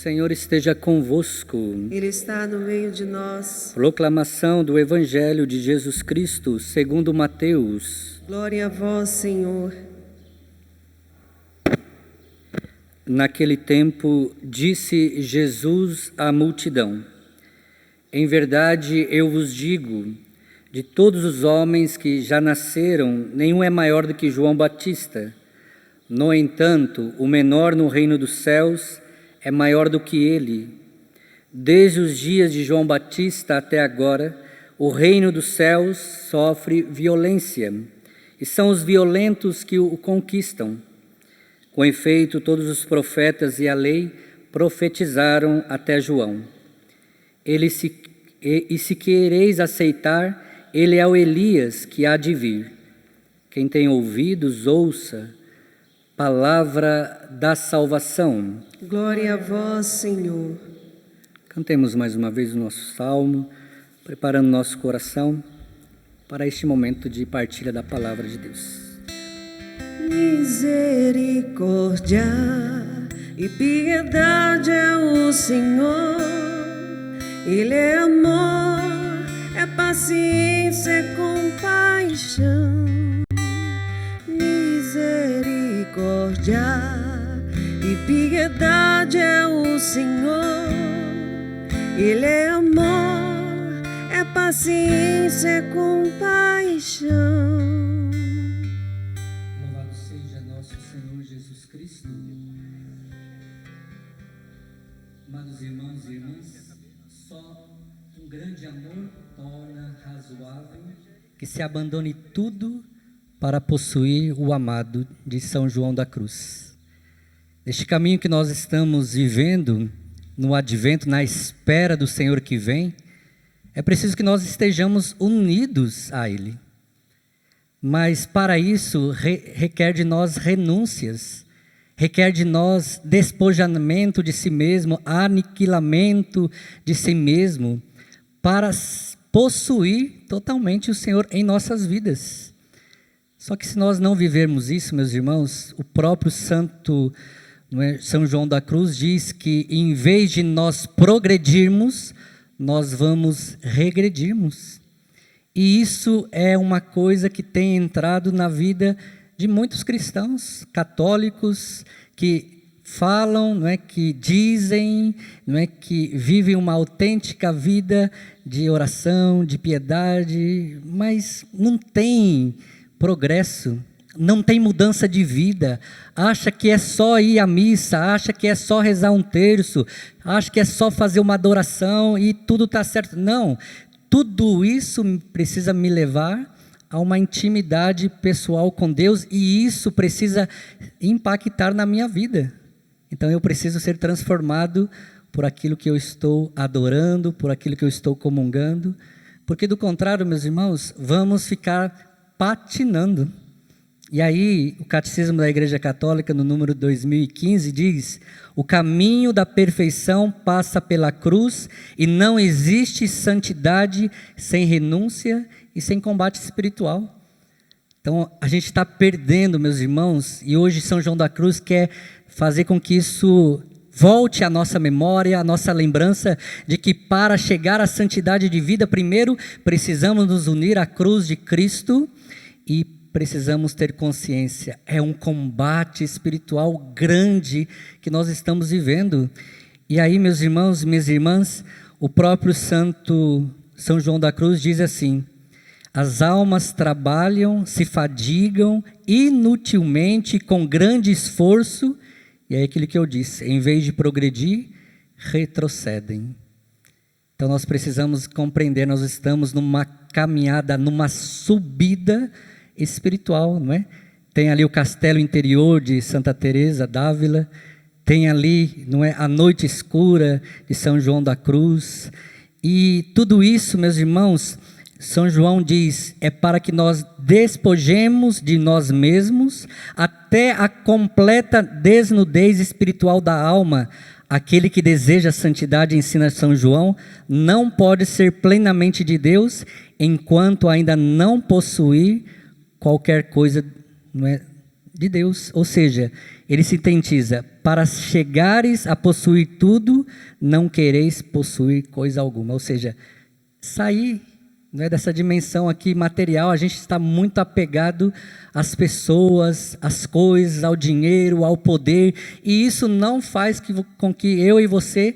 Senhor esteja convosco. Ele está no meio de nós. Proclamação do Evangelho de Jesus Cristo, segundo Mateus. Glória a vós, Senhor. Naquele tempo, disse Jesus à multidão: Em verdade eu vos digo, de todos os homens que já nasceram, nenhum é maior do que João Batista. No entanto, o menor no reino dos céus é maior do que ele. Desde os dias de João Batista até agora, o reino dos céus sofre violência, e são os violentos que o conquistam. Com efeito, todos os profetas e a lei profetizaram até João. E se quereis aceitar, ele é o Elias que há de vir. Quem tem ouvidos, ouça. Palavra da salvação. Glória a vós, Senhor. Cantemos mais uma vez o nosso salmo, preparando nosso coração para este momento de partilha da palavra de Deus. Misericórdia e piedade é o Senhor. Ele é amor, é paciência, é compaixão. Misericórdia e piedade é o Senhor. Ele é amor, é paciência, é compaixão. Louvado seja nosso Senhor Jesus Cristo. Amados irmãos e irmãs, só um grande amor torna razoável que se abandone tudo para possuir o amado de São João da Cruz. Neste caminho que nós estamos vivendo, no advento, na espera do Senhor que vem, é preciso que nós estejamos unidos a Ele. Mas para isso requer de nós renúncias, requer de nós despojamento de si mesmo, aniquilamento de si mesmo, para possuir totalmente o Senhor em nossas vidas. Só que se nós não vivermos isso, meus irmãos, o próprio santo São João da Cruz diz que em vez de nós progredirmos, nós vamos regredirmos. E isso é uma coisa que tem entrado na vida de muitos cristãos católicos que falam, que dizem, que vivem uma autêntica vida de oração, de piedade, mas não tem progresso, não tem mudança de vida, acha que é só ir à missa, acha que é só rezar um terço, acha que é só fazer uma adoração e tudo está certo. Não, tudo isso precisa me levar a uma intimidade pessoal com Deus e isso precisa impactar na minha vida. Então eu preciso ser transformado por aquilo que eu estou adorando, por aquilo que eu estou comungando, porque do contrário, meus irmãos, vamos ficar patinando. E aí, o Catecismo da Igreja Católica, no número 2015, diz: o caminho da perfeição passa pela cruz e não existe santidade sem renúncia e sem combate espiritual. Então, a gente está perdendo, meus irmãos, e hoje São João da Cruz quer fazer com que isso volte à nossa memória, à nossa lembrança de que para chegar à santidade de vida, primeiro precisamos nos unir à cruz de Cristo e precisamos ter consciência, é um combate espiritual grande que nós estamos vivendo. E aí, meus irmãos, minhas irmãs, o próprio santo São João da Cruz diz assim: as almas trabalham, se fadigam inutilmente, com grande esforço, e é aquilo que eu disse, em vez de progredir, retrocedem. Então nós precisamos compreender, nós estamos numa caminhada, numa subida espiritual, não é? Tem ali o castelo interior de Santa Teresa d'Ávila, tem ali, não é, a noite escura de São João da Cruz, e tudo isso, meus irmãos, São João diz, é para que nós despojemos de nós mesmos até a completa desnudez espiritual da alma. Aquele que deseja a santidade, ensina São João, não pode ser plenamente de Deus enquanto ainda não possuir qualquer coisa, não é, de Deus. Ou seja, ele sintetiza: para chegares a possuir tudo, não quereis possuir coisa alguma. Ou seja, sair, não é, dessa dimensão aqui material. A gente está muito apegado às pessoas, às coisas, ao dinheiro, ao poder, e isso não faz com que eu e você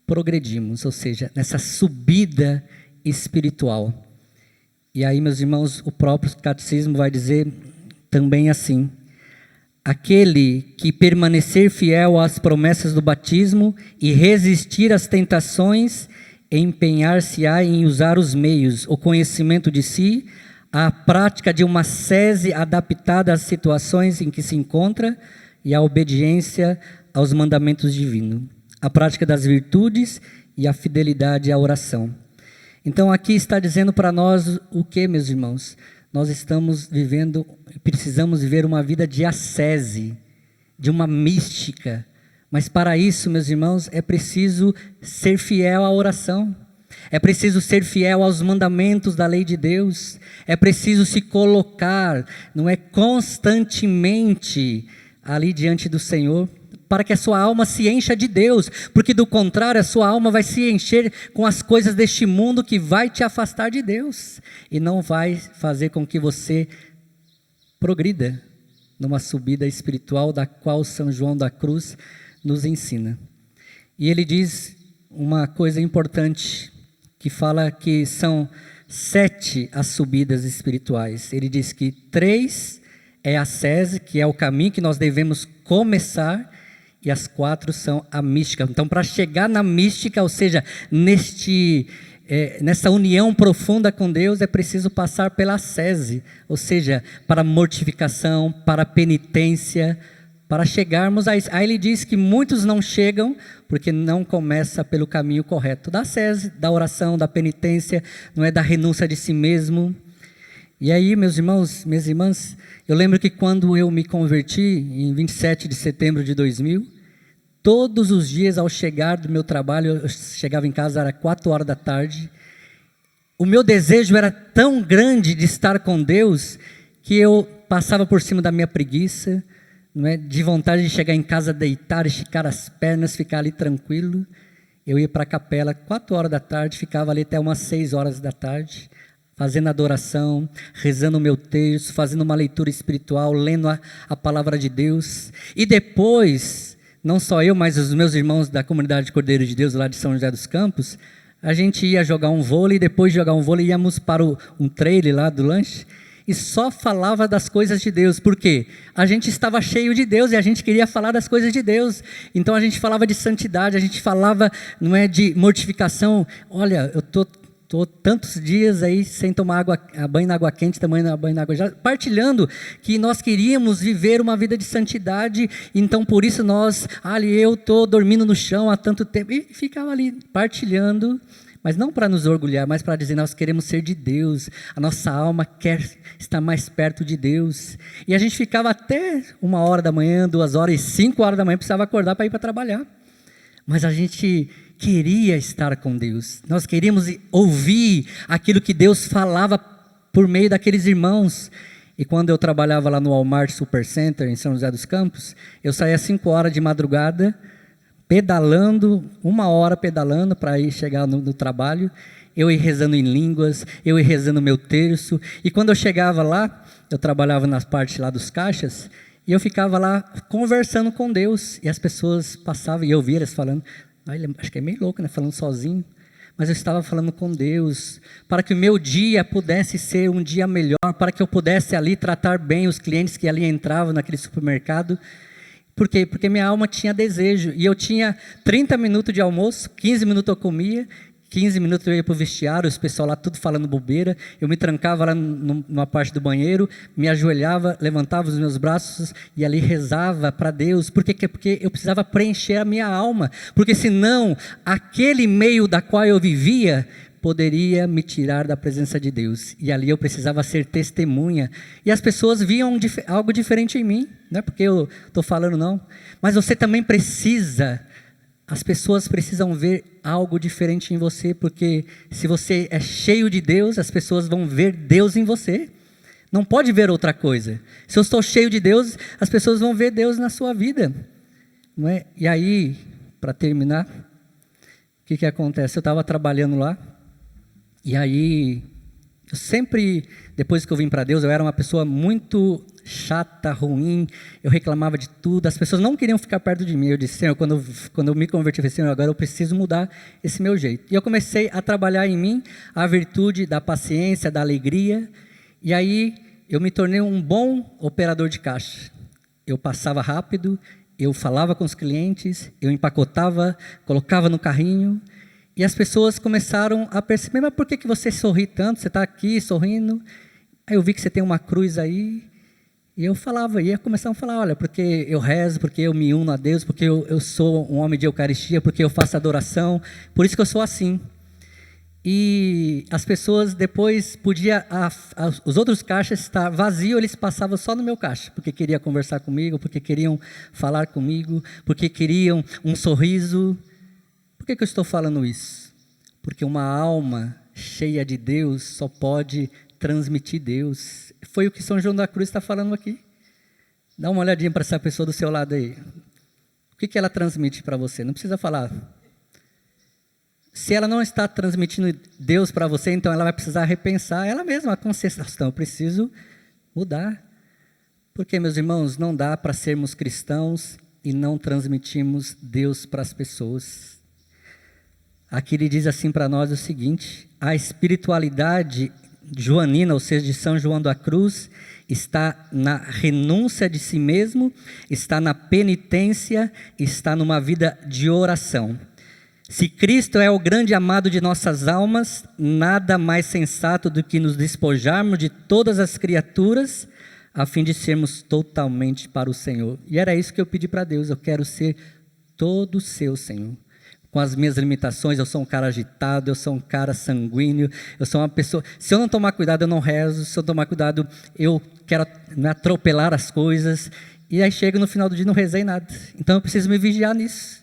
progredimos, ou seja, nessa subida espiritual. E aí, meus irmãos, o próprio catecismo vai dizer também assim: aquele que permanecer fiel às promessas do batismo e resistir às tentações, empenhar-se-á em usar os meios, o conhecimento de si, a prática de uma ascese adaptada às situações em que se encontra e a obediência aos mandamentos divinos, a prática das virtudes e a fidelidade à oração. Então aqui está dizendo para nós o que, meus irmãos? Nós estamos vivendo, precisamos viver uma vida de ascese, de uma mística. Mas para isso, meus irmãos, é preciso ser fiel à oração. É preciso ser fiel aos mandamentos da lei de Deus. É preciso se colocar, não é, constantemente ali diante do Senhor, para que a sua alma se encha de Deus, porque do contrário a sua alma vai se encher com as coisas deste mundo, que vai te afastar de Deus e não vai fazer com que você progrida numa subida espiritual da qual São João da Cruz nos ensina. E ele diz uma coisa importante, que fala que são 7 as subidas espirituais. Ele diz que 3 é a ascese, que é o caminho que nós devemos começar, e as 4 são a mística. Então, para chegar na mística, ou seja, nessa união profunda com Deus, é preciso passar pela ascese, ou seja, para a mortificação, para a penitência, para chegarmos a isso. Aí ele diz que muitos não chegam porque não começa pelo caminho correto da ascese, da oração, da penitência, não é, da renúncia de si mesmo. E aí, meus irmãos, minhas irmãs, eu lembro que quando eu me converti, em 27 de setembro de 2000, todos os dias ao chegar do meu trabalho, eu chegava em casa, era 4 horas da tarde, o meu desejo era tão grande de estar com Deus, que eu passava por cima da minha preguiça, não é, de vontade de chegar em casa, deitar, esticar as pernas, ficar ali tranquilo. Eu ia para a capela 4 horas da tarde, ficava ali até umas 6 horas da tarde, fazendo adoração, rezando o meu texto, fazendo uma leitura espiritual, lendo a palavra de Deus. E depois, não só eu, mas os meus irmãos da comunidade de Cordeiro de Deus, lá de São José dos Campos, a gente ia jogar um vôlei, e depois de jogar um vôlei, íamos para um trailer lá do lanche, e só falava das coisas de Deus. Por quê? A gente estava cheio de Deus e a gente queria falar das coisas de Deus. Então a gente falava de santidade, a gente falava, não é, de mortificação. Olha, eu estou tantos dias aí sem tomar banho na água quente, tomando banho na água gelada, partilhando que nós queríamos viver uma vida de santidade. Então por isso eu estou dormindo no chão há tanto tempo, e ficava ali partilhando, mas não para nos orgulhar, mas para dizer: nós queremos ser de Deus, a nossa alma quer estar mais perto de Deus. E a gente ficava até 1 hora da manhã, 2 horas, e 5 horas da manhã precisava acordar para ir para trabalhar. Mas a gente queria estar com Deus, nós queríamos ouvir aquilo que Deus falava por meio daqueles irmãos. E quando eu trabalhava lá no Walmart Supercenter, em São José dos Campos, eu saía às 5 horas de madrugada, pedalando, 1 hora pedalando para ir chegar no trabalho. Eu ia rezando em línguas, eu ia rezando o meu terço. E quando eu chegava lá, eu trabalhava nas partes lá dos caixas, e eu ficava lá conversando com Deus. E as pessoas passavam e eu via eles falando: acho que é meio louco, né, falando sozinho. Mas eu estava falando com Deus, para que o meu dia pudesse ser um dia melhor, para que eu pudesse ali tratar bem os clientes que ali entravam naquele supermercado. Por quê? Porque minha alma tinha desejo, e eu tinha 30 minutos de almoço, 15 minutos eu comia, 15 minutos eu ia para o vestiário, os pessoal lá tudo falando bobeira, eu me trancava lá numa parte do banheiro, me ajoelhava, levantava os meus braços e ali rezava para Deus. Por quê? Porque eu precisava preencher a minha alma, porque senão aquele meio da qual eu vivia poderia me tirar da presença de Deus, e ali eu precisava ser testemunha, e as pessoas viam algo diferente em mim, não é porque eu estou falando não, mas você também precisa, as pessoas precisam ver algo diferente em você, porque se você é cheio de Deus, as pessoas vão ver Deus em você, Não pode ver outra coisa. Se eu estou cheio de Deus, as pessoas vão ver Deus na sua vida. Não é? E aí, para terminar, o que acontece? Eu estava trabalhando lá, e aí, eu sempre, depois que eu vim para Deus, eu era uma pessoa muito chata, ruim, eu reclamava de tudo, as pessoas não queriam ficar perto de mim. Eu disse, Senhor, quando eu me converti, eu falei, Senhor, agora eu preciso mudar esse meu jeito. E eu comecei a trabalhar em mim a virtude da paciência, da alegria, e aí eu me tornei um bom operador de caixa. Eu passava rápido, eu falava com os clientes, eu empacotava, colocava no carrinho, e as pessoas começaram a perceber, mas por que você sorri tanto? Você está aqui sorrindo, aí eu vi que você tem uma cruz aí, e eu falava, ia começar a falar, olha, porque eu rezo, porque eu me uno a Deus, porque eu sou um homem de Eucaristia, porque eu faço adoração, por isso que eu sou assim. E as pessoas depois podiam, os outros caixas estar vazios, eles passavam só no meu caixa, porque queriam conversar comigo, porque queriam falar comigo, porque queriam um sorriso. Por que eu estou falando isso? Porque uma alma cheia de Deus só pode transmitir Deus. Foi o que São João da Cruz está falando aqui. Dá uma olhadinha para essa pessoa do seu lado aí. O que ela transmite para você? Não precisa falar. Se ela não está transmitindo Deus para você, então ela vai precisar repensar ela mesma, a consciência. Então, eu preciso mudar. Porque, meus irmãos, não dá para sermos cristãos e não transmitirmos Deus para as pessoas. Aqui ele diz assim para nós o seguinte: a espiritualidade joanina, ou seja, de São João da Cruz, está na renúncia de si mesmo, está na penitência, está numa vida de oração. Se Cristo é o grande amado de nossas almas, nada mais sensato do que nos despojarmos de todas as criaturas, a fim de sermos totalmente para o Senhor. E era isso que eu pedi para Deus, eu quero ser todo seu, Senhor. Com as minhas limitações, eu sou um cara agitado, eu sou um cara sanguíneo, eu sou uma pessoa, se eu não tomar cuidado eu não rezo, se eu tomar cuidado eu quero me atropelar as coisas, e aí chego no final do dia e não rezei nada. Então eu preciso me vigiar nisso.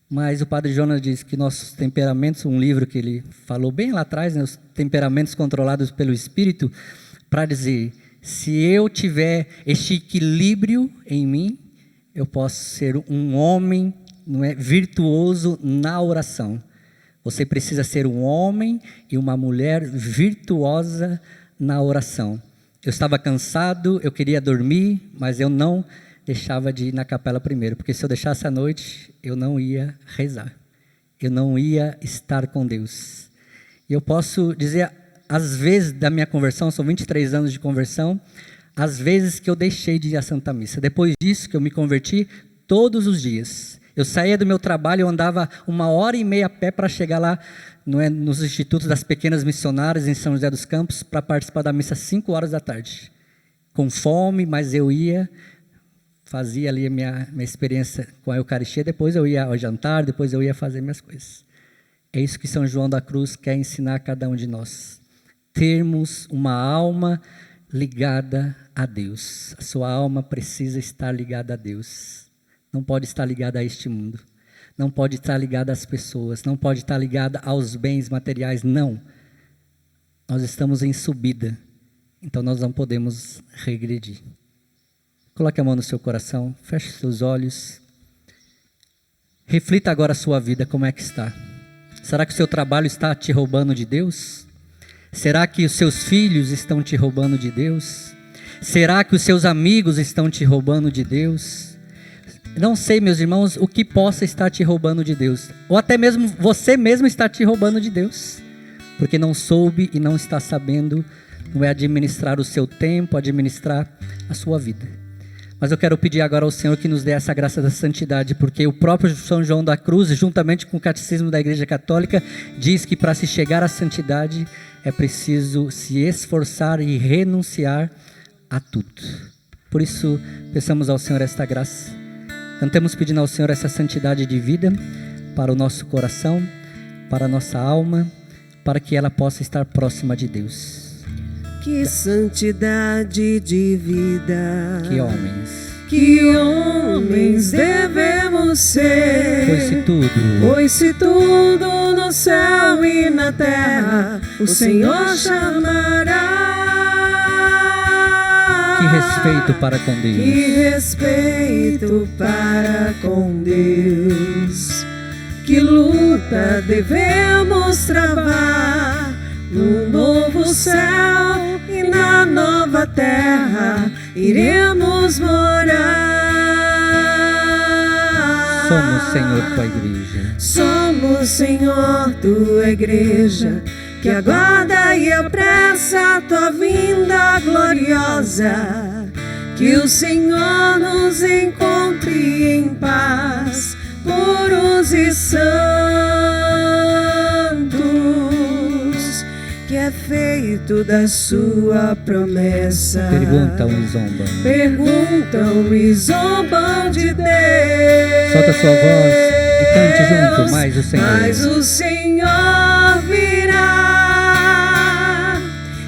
Mas o Padre Jonas diz que nossos temperamentos, um livro que ele falou bem lá atrás, né, os temperamentos controlados pelo Espírito, para dizer, se eu tiver este equilíbrio em mim, eu posso ser um homem, não é, virtuoso na oração. Você precisa ser um homem e uma mulher virtuosa na oração. Eu estava cansado, eu queria dormir, mas eu não deixava de ir na capela primeiro, porque se eu deixasse à noite, eu não ia rezar, eu não ia estar com Deus. E eu posso dizer, às vezes da minha conversão, são 23 anos de conversão, às vezes que eu deixei de ir à Santa Missa. Depois disso que eu me converti, todos os dias, eu saía do meu trabalho, eu andava 1h30 a pé para chegar lá, não é, nos institutos das pequenas missionárias em São José dos Campos, para participar da missa às 5 horas da tarde, com fome, mas eu ia, fazia ali a minha experiência com a Eucaristia, depois eu ia ao jantar, depois eu ia fazer minhas coisas. É isso que São João da Cruz quer ensinar a cada um de nós. Termos uma alma ligada a Deus. A sua alma precisa estar ligada a Deus. Não pode estar ligada a este mundo. Não pode estar ligada às pessoas. Não pode estar ligada aos bens materiais. Não. Nós estamos em subida. Então nós não podemos regredir. Coloque a mão no seu coração, feche os seus olhos. Reflita agora a sua vida, como é que está? Será que o seu trabalho está te roubando de Deus? Será que os seus filhos estão te roubando de Deus? Será que os seus amigos estão te roubando de Deus? Não sei, meus irmãos, o que possa estar te roubando de Deus. Ou até mesmo você mesmo está te roubando de Deus. Porque não soube e não está sabendo, não é administrar o seu tempo, administrar a sua vida. Mas eu quero pedir agora ao Senhor que nos dê essa graça da santidade, porque o próprio São João da Cruz, juntamente com o Catecismo da Igreja Católica, diz que para se chegar à santidade é preciso se esforçar e renunciar a tudo. Por isso, peçamos ao Senhor esta graça. Cantemos pedindo ao Senhor essa santidade de vida para o nosso coração, para a nossa alma, para que ela possa estar próxima de Deus. Que santidade de vida, que homens devemos ser. Foi-se tudo no céu e na terra o Senhor chamará. Que respeito para com Deus. Que respeito para com Deus. Que luta devemos travar no novo céu e na nova terra iremos morar. Somos, Senhor, tua igreja. Somos, Senhor, tua igreja, que aguarda e apressa a tua vinda gloriosa. Que o Senhor nos encontre em paz, puros e santos, que é feito da sua promessa. Perguntam e zombam. Perguntam e zombam de Deus. Solta sua voz e cante junto, mais o Senhor. Mas o Senhor virá,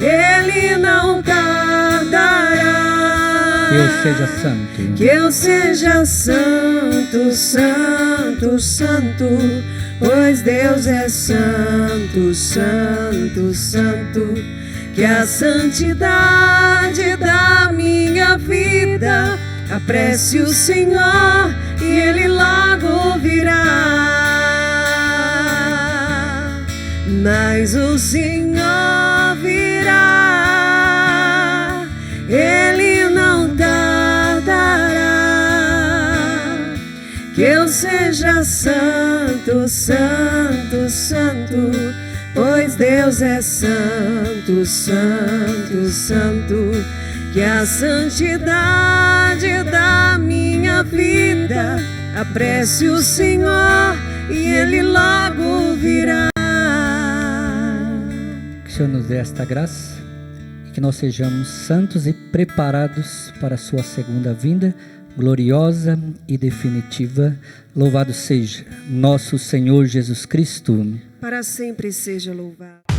Ele não tardará. Que eu seja santo. Que eu seja santo, santo, santo, pois Deus é santo, santo, santo. Que a santidade da minha vida apresse o Senhor e Ele logo virá. Mas o Senhor virá, Ele não tardará. Que eu seja santo, santo, santo, pois Deus é santo, santo, santo. Que a santidade da minha vida apresse o Senhor e Ele logo virá. Que o Senhor nos dê esta graça e que nós sejamos santos e preparados para a sua segunda vinda, gloriosa e definitiva. Louvado seja nosso Senhor Jesus Cristo. Para sempre seja louvado.